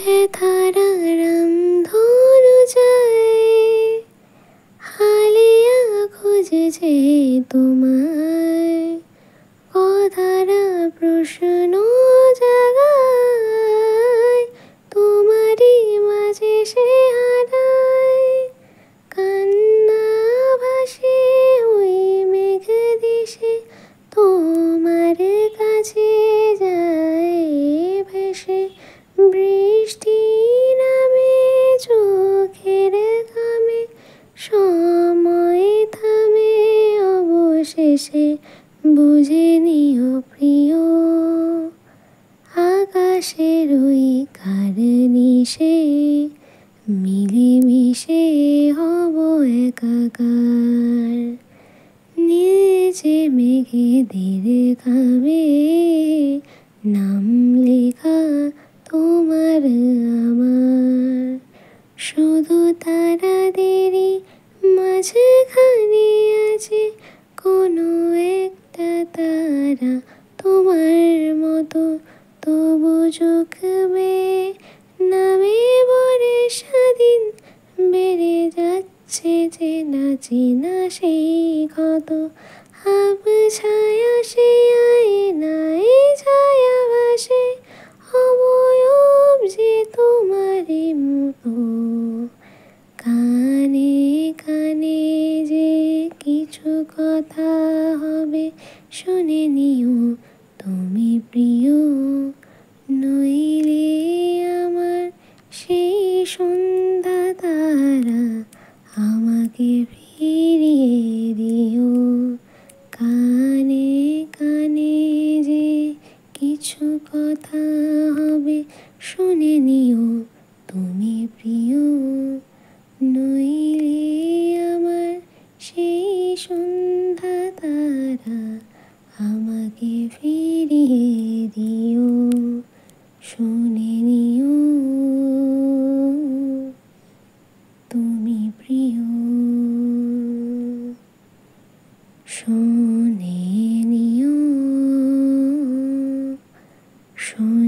ব্যথার আরাম ধনু যায়, হালিয়া খুঁজেছে তোমায়। কথারা প্রশ্ন জাগায়, তোমারই মাঝে সে হারায়। কান্না ভাসে ওই মেঘ দেশে, তোমার কাছে যায় ভেসে। বৃষ্টি নামে চোখের ঘামে, সময় থামে অবশেষে। বুঝে নিও প্রিয়, আকাশের ওই কার্নিশে মিলেমিশে হব একাকার। নিচে মেঘেদের ঘামে নাম লেখা তোমার আমার। শুধু তারাদেরই মাঝখানে আছে কোনো একটা তারা তোমার মতো। তবু চোখবে নামে বরে স্বাধীন, বেড়ে যাচ্ছে চেনা চেনা সেই ক্ষত। আব ছায়া সে আয়নায় ছায়া ভাসে, অবয়ব যে তোমারই মতো। কানে কানে যে কিছু কথা হবে, শুনে নিও তুমি প্রিয়। নইলে আমার সেই সন্ধ্যা তারা, আমাকে ফিরিয়ে দিও। কানে কানে যে কিছু কথা হবে, শুনে নিও তুমি প্রিয়। নইলে আমার সেই সন্ধ্যা তারা, আমাকে ফিরিয়ে দিও। শুনে নিও তুমি প্রিয়। শুনে নিও, শুনে